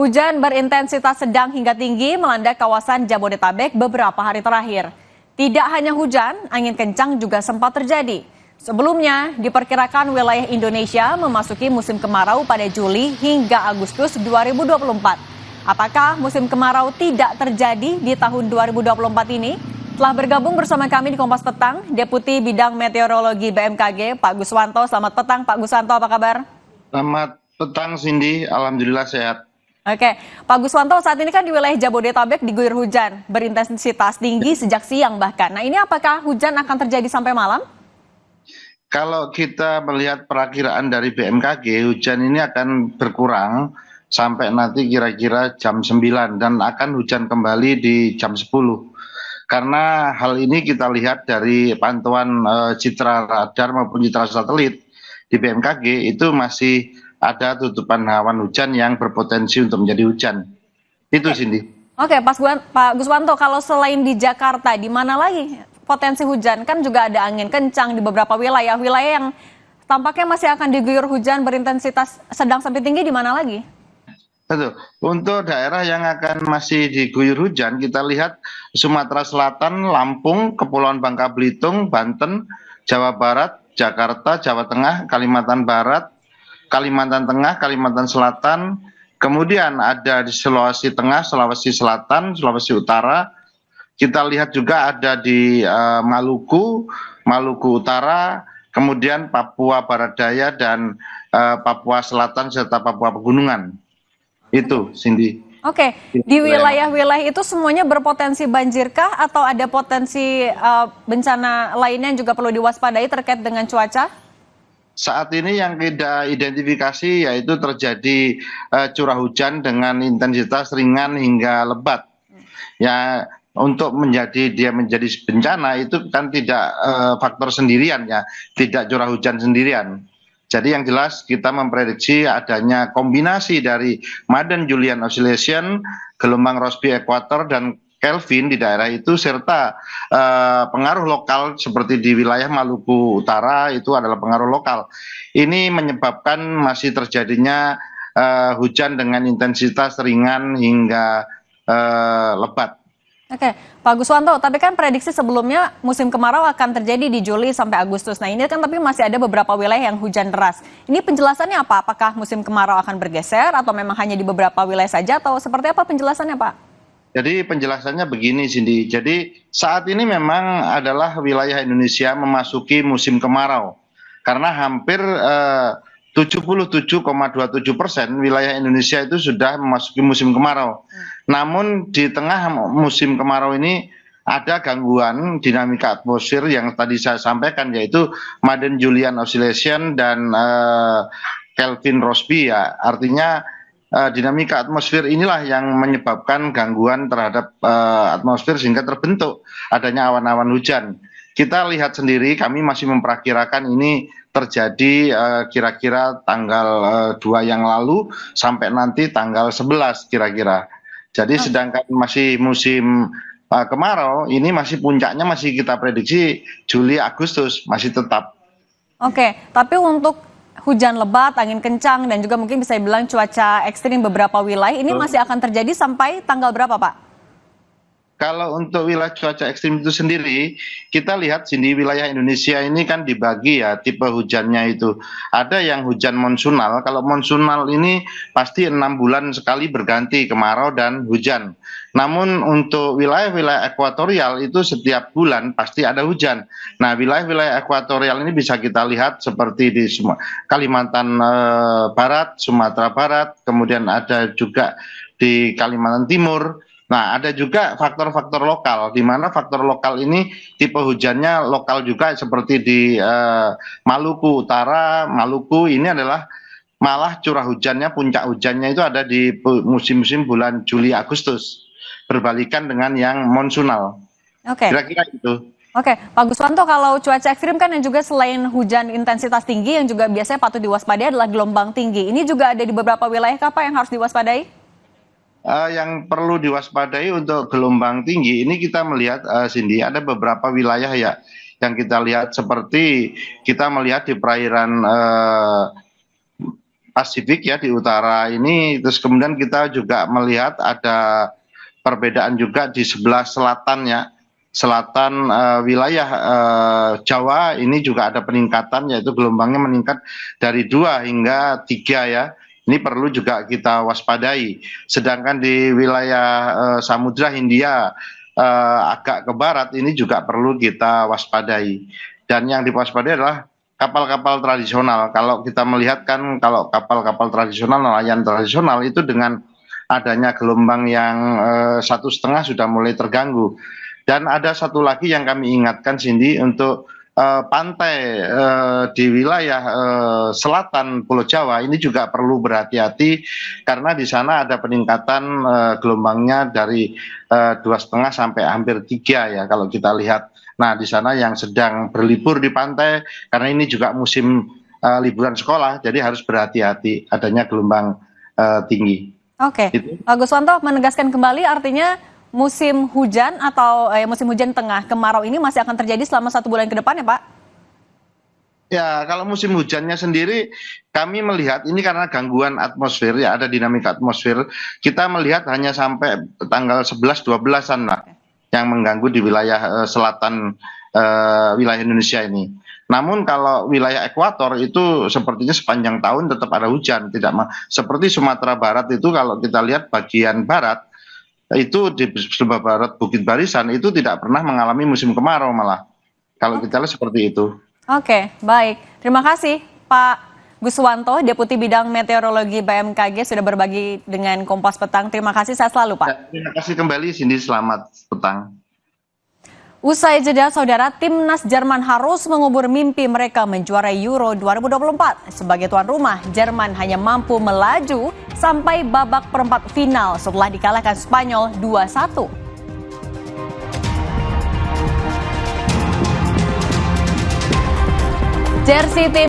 Hujan berintensitas sedang hingga tinggi melanda kawasan Jabodetabek beberapa hari terakhir. Tidak hanya hujan, angin kencang juga sempat terjadi. Sebelumnya, diperkirakan wilayah Indonesia memasuki musim kemarau pada Juli hingga Agustus 2024. Apakah musim kemarau tidak terjadi di tahun 2024 ini? Telah bergabung bersama kami di Kompas Petang, Deputi Bidang Meteorologi BMKG, Pak Guswanto. Selamat petang, Pak Guswanto, apa kabar? Selamat petang, Cindy. Alhamdulillah sehat. Oke, Pak Guswanto, saat ini kan di wilayah Jabodetabek diguyur hujan berintensitas tinggi sejak siang bahkan. Nah, ini apakah hujan akan terjadi sampai malam? Kalau kita melihat perakiraan dari BMKG, hujan ini akan berkurang sampai nanti kira-kira jam 9 dan akan hujan kembali di jam 10. Karena hal ini kita lihat dari pantauan citra radar maupun citra satelit di BMKG itu masih ada tutupan awan hujan yang berpotensi untuk menjadi hujan. Itu, Cindy. Oke, Pak Guswanto, kalau selain di Jakarta, di mana lagi potensi hujan? Kan juga ada angin kencang di beberapa wilayah. Wilayah yang tampaknya masih akan diguyur hujan berintensitas sedang sampai tinggi di mana lagi? Betul. Untuk daerah yang akan masih diguyur hujan, kita lihat Sumatera Selatan, Lampung, Kepulauan Bangka Belitung, Banten, Jawa Barat, Jakarta, Jawa Tengah, Kalimantan Barat, Kalimantan Tengah, Kalimantan Selatan, kemudian ada di Sulawesi Tengah, Sulawesi Selatan, Sulawesi Utara. Kita lihat juga ada di Maluku, Maluku Utara, kemudian Papua Barat Daya dan Papua Selatan serta Papua Pegunungan. Itu, Cindy. Oke, di wilayah-wilayah itu semuanya berpotensi banjirkah atau ada potensi bencana lainnya yang juga perlu diwaspadai terkait dengan cuaca? Saat ini yang kita identifikasi yaitu terjadi curah hujan dengan intensitas ringan hingga lebat. Ya, untuk dia menjadi bencana itu kan tidak faktor sendirian ya, tidak curah hujan sendirian. Jadi yang jelas kita memprediksi adanya kombinasi dari Madden-Julian Oscillation, gelombang Rossby ekuator dan Kelvin di daerah itu serta pengaruh lokal seperti di wilayah Maluku Utara itu adalah pengaruh lokal. Ini menyebabkan masih terjadinya hujan dengan intensitas ringan hingga lebat. Oke, Pak Guswanto, tapi kan prediksi sebelumnya musim kemarau akan terjadi di Juli sampai Agustus. Nah, ini kan tapi masih ada beberapa wilayah yang hujan deras. Ini penjelasannya apa? Apakah musim kemarau akan bergeser atau memang hanya di beberapa wilayah saja atau seperti apa penjelasannya, Pak? Jadi penjelasannya begini, Cindy. Jadi saat ini memang adalah wilayah Indonesia memasuki musim kemarau. Karena hampir 77,27% wilayah Indonesia itu sudah memasuki musim kemarau. Namun di tengah musim kemarau ini ada gangguan dinamika atmosfer yang tadi saya sampaikan, yaitu Madden-Julian Oscillation dan Kelvin Rossby ya. Artinya dinamika atmosfer inilah yang menyebabkan gangguan terhadap atmosfer sehingga terbentuk adanya awan-awan hujan. Kita lihat sendiri, kami masih memperkirakan ini terjadi kira-kira tanggal 2 yang lalu sampai nanti tanggal 11 kira-kira. Jadi sedangkan masih musim kemarau, ini masih puncaknya masih kita prediksi Juli Agustus masih tetap. Oke, tapi untuk hujan lebat, angin kencang, dan juga mungkin bisa dibilang cuaca ekstrim beberapa wilayah, ini masih akan terjadi sampai tanggal berapa, Pak? Kalau untuk wilayah cuaca ekstrim itu sendiri, kita lihat di wilayah Indonesia ini kan dibagi ya tipe hujannya itu. Ada yang hujan monsunal, kalau monsunal ini pasti 6 bulan sekali berganti kemarau dan hujan. Namun untuk wilayah-wilayah ekuatorial itu setiap bulan pasti ada hujan. Nah, wilayah-wilayah ekuatorial ini bisa kita lihat seperti di Kalimantan Barat, Sumatera Barat, kemudian ada juga di Kalimantan Timur. Nah, ada juga faktor-faktor lokal, di mana faktor lokal ini tipe hujannya lokal juga seperti di Maluku Utara, Maluku ini adalah malah curah hujannya, puncak hujannya itu ada di musim-musim bulan Juli Agustus, berbalikan dengan yang monsunal. Oke. Kira-kira itu. Oke, Pak Guswanto, kalau cuaca ekstrim kan yang juga selain hujan intensitas tinggi yang juga biasanya patut diwaspadai adalah gelombang tinggi. Ini juga ada di beberapa wilayah apa yang harus diwaspadai? Yang perlu diwaspadai untuk gelombang tinggi ini kita melihat Cindy ada beberapa wilayah ya yang kita lihat seperti kita melihat di perairan Pasifik ya di utara ini. Terus kemudian kita juga melihat ada perbedaan juga di sebelah selatan ya. Selatan wilayah Jawa ini juga ada peningkatan, yaitu gelombangnya meningkat dari 2 hingga 3 ya. Ini perlu juga kita waspadai. Sedangkan di wilayah Samudra Hindia agak ke barat ini juga perlu kita waspadai. Dan yang diwaspadai adalah kapal-kapal tradisional. Kalau kita melihat kan, kalau kapal-kapal tradisional, nelayan tradisional itu dengan adanya gelombang yang 1,5 sudah mulai terganggu. Dan ada satu lagi yang kami ingatkan, Cindy, untuk pantai di wilayah selatan Pulau Jawa ini juga perlu berhati-hati karena di sana ada peningkatan gelombangnya dari 2,5 sampai hampir 3 ya kalau kita lihat. Nah, di sana yang sedang berlibur di pantai karena ini juga musim liburan sekolah, jadi harus berhati-hati adanya gelombang tinggi. Oke, Itu. Pak Guswanto menegaskan kembali artinya musim hujan atau musim hujan tengah kemarau ini masih akan terjadi selama 1 bulan ke depan ya Pak? Ya, kalau musim hujannya sendiri kami melihat ini karena gangguan atmosfer ya, ada dinamika atmosfer. Kita melihat hanya sampai tanggal 11-12-an lah yang mengganggu di wilayah selatan wilayah Indonesia ini. Namun kalau wilayah ekuator itu sepertinya sepanjang tahun tetap ada hujan, tidak seperti Sumatera Barat itu kalau kita lihat bagian barat itu di sebelah barat Bukit Barisan itu tidak pernah mengalami musim kemarau malah. Kalau kita lihat seperti itu. Oke, baik. Terima kasih Pak Guswanto, Deputi Bidang Meteorologi BMKG sudah berbagi dengan Kompas Petang. Terima kasih, sehat selalu Pak. Ya, terima kasih kembali, Cindy, selamat petang. Usai jeda, saudara, timnas Jerman harus mengubur mimpi mereka menjuarai Euro 2024. Sebagai tuan rumah, Jerman hanya mampu melaju sampai babak perempat final setelah dikalahkan Spanyol 2-1. Jersey tim